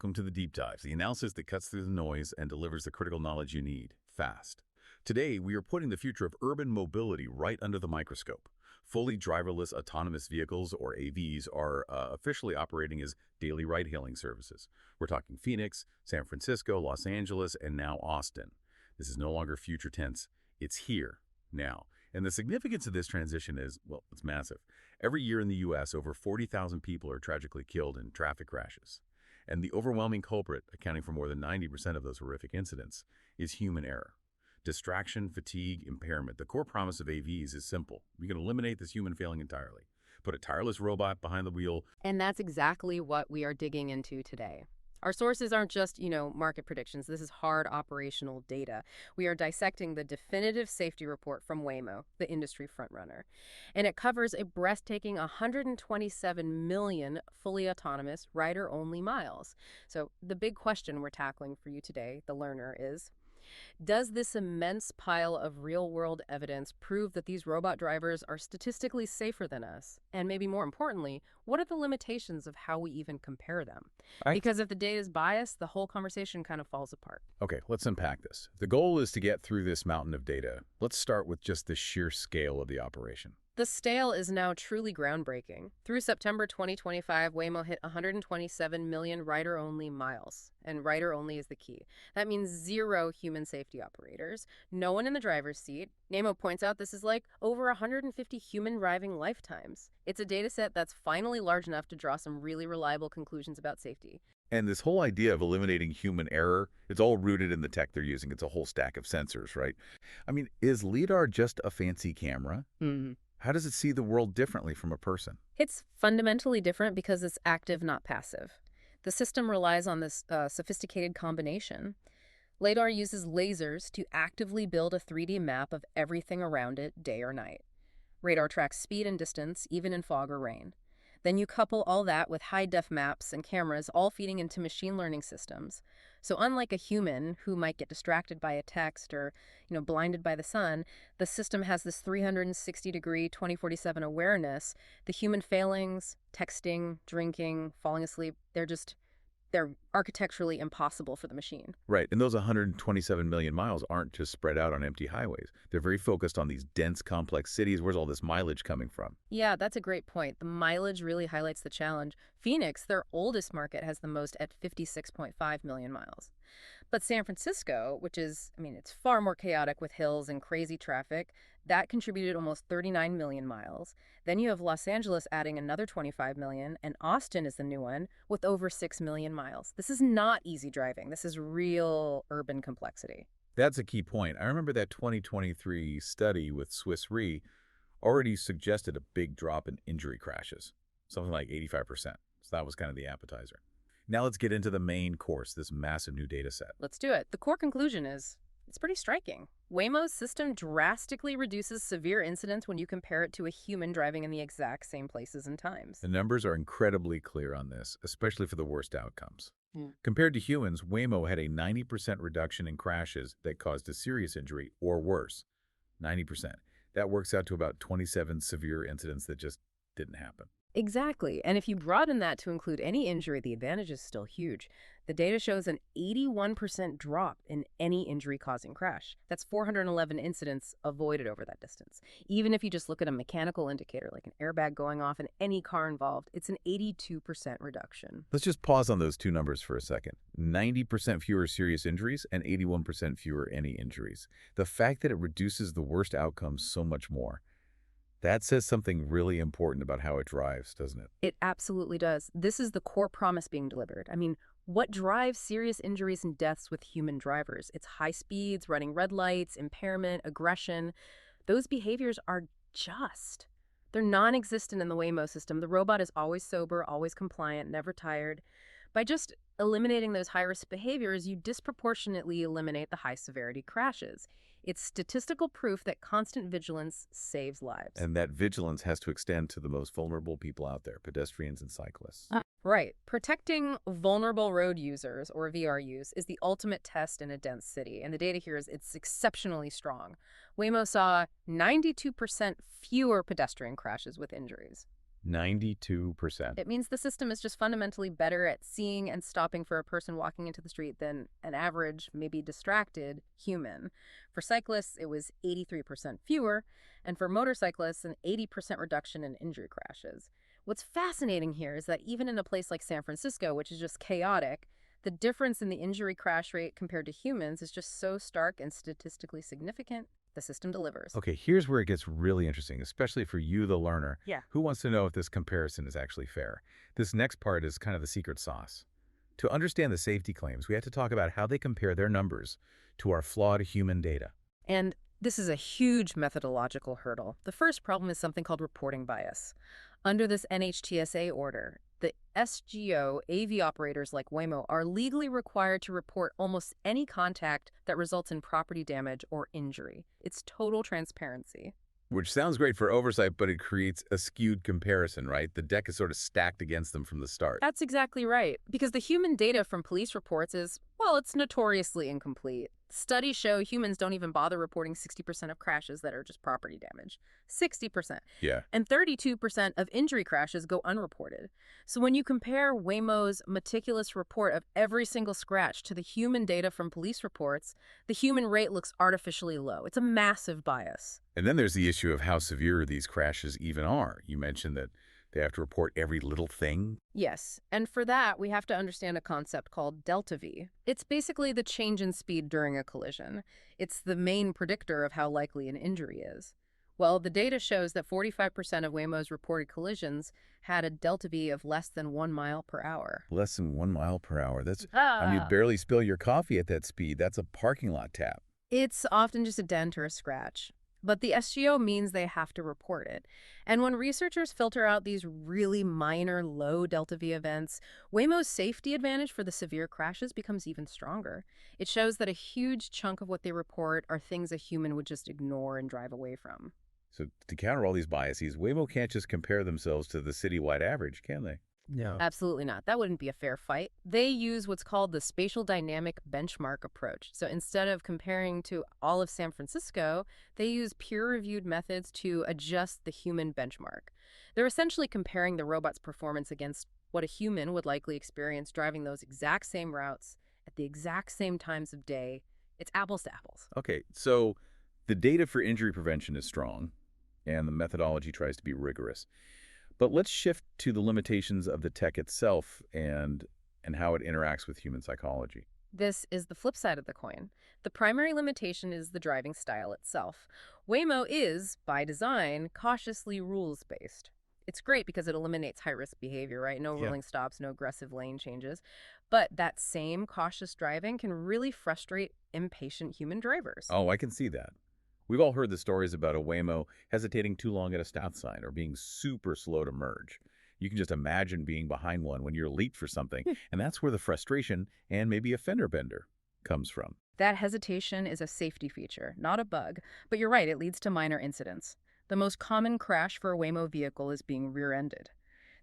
Welcome to the Deep Dive, the analysis that cuts through the noise and delivers the critical knowledge you need, fast. Today, we are putting the future of urban mobility right under the microscope. Fully driverless autonomous vehicles, or AVs, are officially operating as daily ride-hailing services. We're talking Phoenix, San Francisco, Los Angeles, and now Austin. This is no longer future tense. It's here, now. And the significance of this transition is, well, it's massive. Every year in the U.S., over 40,000 people are tragically killed in traffic crashes. And the overwhelming culprit, accounting for more than 90% of those horrific incidents, is human error. Distraction, fatigue, impairment. The core promise of AVs is simple. We can eliminate this human failing entirely. Put a tireless robot behind the wheel. And that's exactly what we are digging into today. Our sources aren't just, market predictions. This is hard operational data. We are dissecting the definitive safety report from Waymo, the industry frontrunner. And it covers a breathtaking 127 million fully autonomous rider-only miles. So the big question we're tackling for you today, the learner, is: does this immense pile of real-world evidence prove that these robot drivers are statistically safer than us? And maybe more importantly, what are the limitations of how we even compare them? Because if the data is biased, the whole conversation kind of falls apart. Okay, let's unpack this. The goal is to get through this mountain of data. Let's start with just the sheer scale of the operation. The scale is now truly groundbreaking. Through September 2025, Waymo hit 127 million rider-only miles. And rider-only is the key. That means zero human safety operators, no one in the driver's seat. Waymo points out this is like over 150 human driving lifetimes. It's a data set that's finally large enough to draw some really reliable conclusions about safety. And this whole idea of eliminating human error, it's all rooted in the tech they're using. It's a whole stack of sensors, right? I mean, is LiDAR just a fancy camera? How does it see the world differently from a person? It's fundamentally different because it's active, not passive. The system relies on this sophisticated combination. LiDAR uses lasers to actively build a 3D map of everything around it, day or night. Radar tracks speed and distance, even in fog or rain. Then you couple all that with high-def maps and cameras, all feeding into machine learning systems. So unlike a human who might get distracted by a text or, blinded by the sun, the system has this 360-degree, 20/47 awareness. The human failings, texting, drinking, falling asleep, they're architecturally impossible for the machine. Right, and those 127 million miles aren't just spread out on empty highways. They're very focused on these dense, complex cities. Where's all this mileage coming from? Yeah, that's a great point. The mileage really highlights the challenge. Phoenix, their oldest market, has the most at 56.5 million miles. But San Francisco, which is, it's far more chaotic with hills and crazy traffic, that contributed almost 39 million miles. Then you have Los Angeles adding another 25 million, and Austin is the new one with over 6 million miles. This is not easy driving. This is real urban complexity. That's a key point. I remember that 2023 study with Swiss Re already suggested a big drop in injury crashes, something like 85%. So that was kind of the appetizer. Now let's get into the main course, this massive new data set. Let's do it. The core conclusion is, it's pretty striking. Waymo's system drastically reduces severe incidents when you compare it to a human driving in the exact same places and times. The numbers are incredibly clear on this, especially for the worst outcomes. Compared to humans, Waymo had a 90% reduction in crashes that caused a serious injury or worse. 90%. That works out to about 27 severe incidents that just didn't happen. Exactly. And if you broaden that to include any injury, the advantage is still huge. The data shows an 81% drop in any injury-causing crash. That's 411 incidents avoided over that distance. Even if you just look at a mechanical indicator, like an airbag going off in any car involved, it's an 82% reduction. Let's just pause on those two numbers for a second. 90% fewer serious injuries and 81% fewer any injuries. The fact that it reduces the worst outcomes so much more, that says something really important about how it drives, doesn't it? It absolutely does. This is the core promise being delivered. What drives serious injuries and deaths with human drivers? It's high speeds, running red lights, impairment, aggression. Those behaviors are they're non-existent in the Waymo system. The robot is always sober, always compliant, never tired. By just eliminating those high-risk behaviors, you disproportionately eliminate the high-severity crashes. It's statistical proof that constant vigilance saves lives. And that vigilance has to extend to the most vulnerable people out there, pedestrians and cyclists. Right. Protecting vulnerable road users, or VRUs, is the ultimate test in a dense city, and the data here is it's exceptionally strong. Waymo saw 92% fewer pedestrian crashes with injuries. 92%. It means the system is just fundamentally better at seeing and stopping for a person walking into the street than an average, maybe distracted human. For cyclists, it was 83% fewer, and for motorcyclists, an 80% reduction in injury crashes. What's fascinating here is that even in a place like San Francisco, which is just chaotic, the difference in the injury crash rate compared to humans is just so stark and statistically significant. The system delivers. Okay, here's where it gets really interesting, especially for you, the learner, Yeah. who wants to know if this comparison is actually fair. This next part is kind of the secret sauce. To understand the safety claims, we have to talk about how they compare their numbers to our flawed human data. And this is a huge methodological hurdle. The first problem is something called reporting bias. Under this NHTSA order, the SGO AV operators like Waymo are legally required to report almost any contact that results in property damage or injury. It's total transparency. Which sounds great for oversight, but it creates a skewed comparison, right? The deck is sort of stacked against them from the start. That's exactly right. Because the human data from police reports is, well, it's notoriously incomplete. Studies show humans don't even bother reporting 60% of crashes that are just property damage. 60%. Yeah. And 32% of injury crashes go unreported. So when you compare Waymo's meticulous report of every single scratch to the human data from police reports, the human rate looks artificially low. It's a massive bias. And then there's the issue of how severe these crashes even are. You mentioned that they have to report every little thing. Yes, and for that, we have to understand a concept called delta V. It's basically the change in speed during a collision. It's the main predictor of how likely an injury is. Well, the data shows that 45% of Waymo's reported collisions had a delta V of less than 1 mile per hour. Less than 1 mile per hour. You'd barely spill your coffee at that speed. That's a parking lot tap. It's often just a dent or a scratch. But the SGO means they have to report it. And when researchers filter out these really minor low delta V events, Waymo's safety advantage for the severe crashes becomes even stronger. It shows that a huge chunk of what they report are things a human would just ignore and drive away from. So to counter all these biases, Waymo can't just compare themselves to the citywide average, can they? No. Absolutely not. That wouldn't be a fair fight. They use what's called the spatial dynamic benchmark approach. So instead of comparing to all of San Francisco, they use peer-reviewed methods to adjust the human benchmark. They're essentially comparing the robot's performance against what a human would likely experience driving those exact same routes at the exact same times of day. It's apples to apples. Okay, so the data for injury prevention is strong, and the methodology tries to be rigorous. But let's shift to the limitations of the tech itself and how it interacts with human psychology. This is the flip side of the coin. The primary limitation is the driving style itself. Waymo is, by design, cautiously rules-based. It's great because it eliminates high-risk behavior, right? No rolling stops, no aggressive lane changes. But that same cautious driving can really frustrate impatient human drivers. Oh, I can see that. We've all heard the stories about a Waymo hesitating too long at a stop sign or being super slow to merge. You can just imagine being behind one when you're late for something, and that's where the frustration and maybe a fender bender comes from. That hesitation is a safety feature, not a bug. But you're right, it leads to minor incidents. The most common crash for a Waymo vehicle is being rear-ended.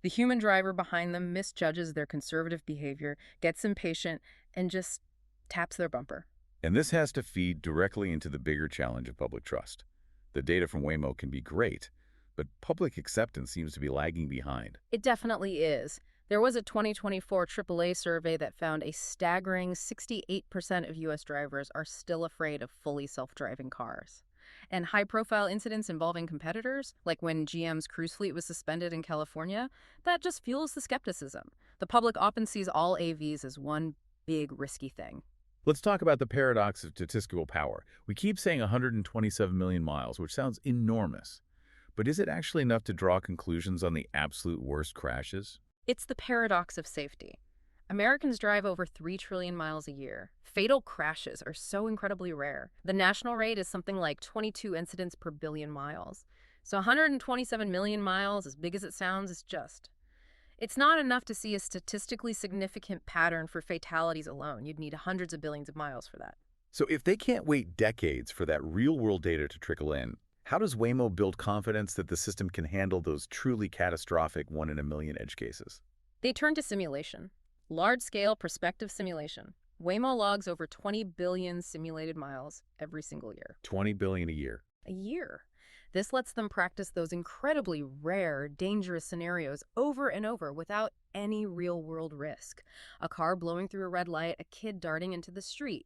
The human driver behind them misjudges their conservative behavior, gets impatient, and just taps their bumper. And this has to feed directly into the bigger challenge of public trust. The data from Waymo can be great, but public acceptance seems to be lagging behind. It definitely is. There was a 2024 AAA survey that found a staggering 68% of U.S. drivers are still afraid of fully self-driving cars. And high-profile incidents involving competitors, like when GM's Cruise fleet was suspended in California, that just fuels the skepticism. The public often sees all AVs as one big, risky thing. Let's talk about the paradox of statistical power. We keep saying 127 million miles, which sounds enormous. But is it actually enough to draw conclusions on the absolute worst crashes? It's the paradox of safety. Americans drive over 3 trillion miles a year. Fatal crashes are so incredibly rare. The national rate is something like 22 incidents per billion miles. So 127 million miles, as big as it sounds, is just. It's not enough to see a statistically significant pattern for fatalities alone. You'd need hundreds of billions of miles for that. So if they can't wait decades for that real-world data to trickle in, how does Waymo build confidence that the system can handle those truly catastrophic one-in-a-million edge cases? They turn to simulation. Large-scale prospective simulation. Waymo logs over 20 billion simulated miles every single year. 20 billion a year. A year. This lets them practice those incredibly rare, dangerous scenarios over and over without any real-world risk. A car blowing through a red light, a kid darting into the street.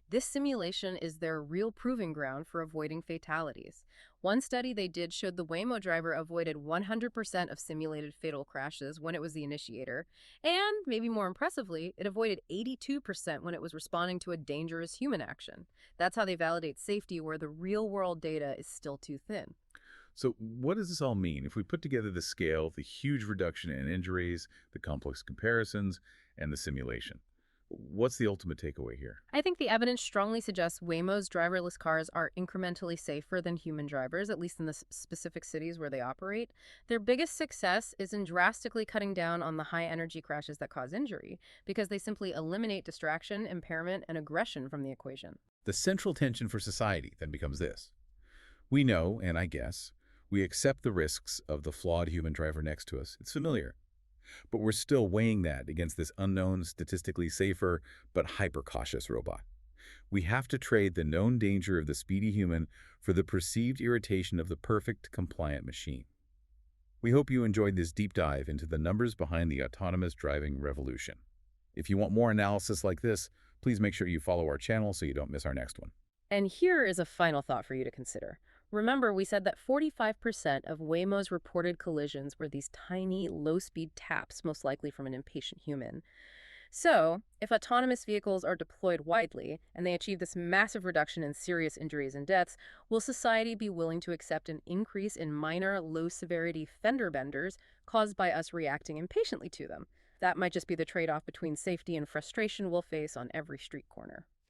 This simulation is their real proving ground for avoiding fatalities. One study they did showed the Waymo driver avoided 100% of simulated fatal crashes when it was the initiator, and, maybe more impressively, it avoided 82% when it was responding to a dangerous human action. That's how they validate safety where the real-world data is still too thin. So what does this all mean? If we put together the scale, the huge reduction in injuries, the complex comparisons, and the simulation, what's the ultimate takeaway here? I think the evidence strongly suggests Waymo's driverless cars are incrementally safer than human drivers, at least in the specific cities where they operate. Their biggest success is in drastically cutting down on the high-energy crashes that cause injury, because they simply eliminate distraction, impairment, and aggression from the equation. The central tension for society then becomes this. We know, and I guess, we accept the risks of the flawed human driver next to us. It's familiar. But we're still weighing that against this unknown, statistically safer, but hyper-cautious robot. We have to trade the known danger of the speedy human for the perceived irritation of the perfect, compliant machine. We hope you enjoyed this deep dive into the numbers behind the autonomous driving revolution. If you want more analysis like this, please make sure you follow our channel so you don't miss our next one. And here is a final thought for you to consider. Remember, we said that 45% of Waymo's reported collisions were these tiny, low-speed taps, most likely from an impatient human. So, if autonomous vehicles are deployed widely and they achieve this massive reduction in serious injuries and deaths, will society be willing to accept an increase in minor, low-severity fender benders caused by us reacting impatiently to them? That might just be the trade-off between safety and frustration we'll face on every street corner.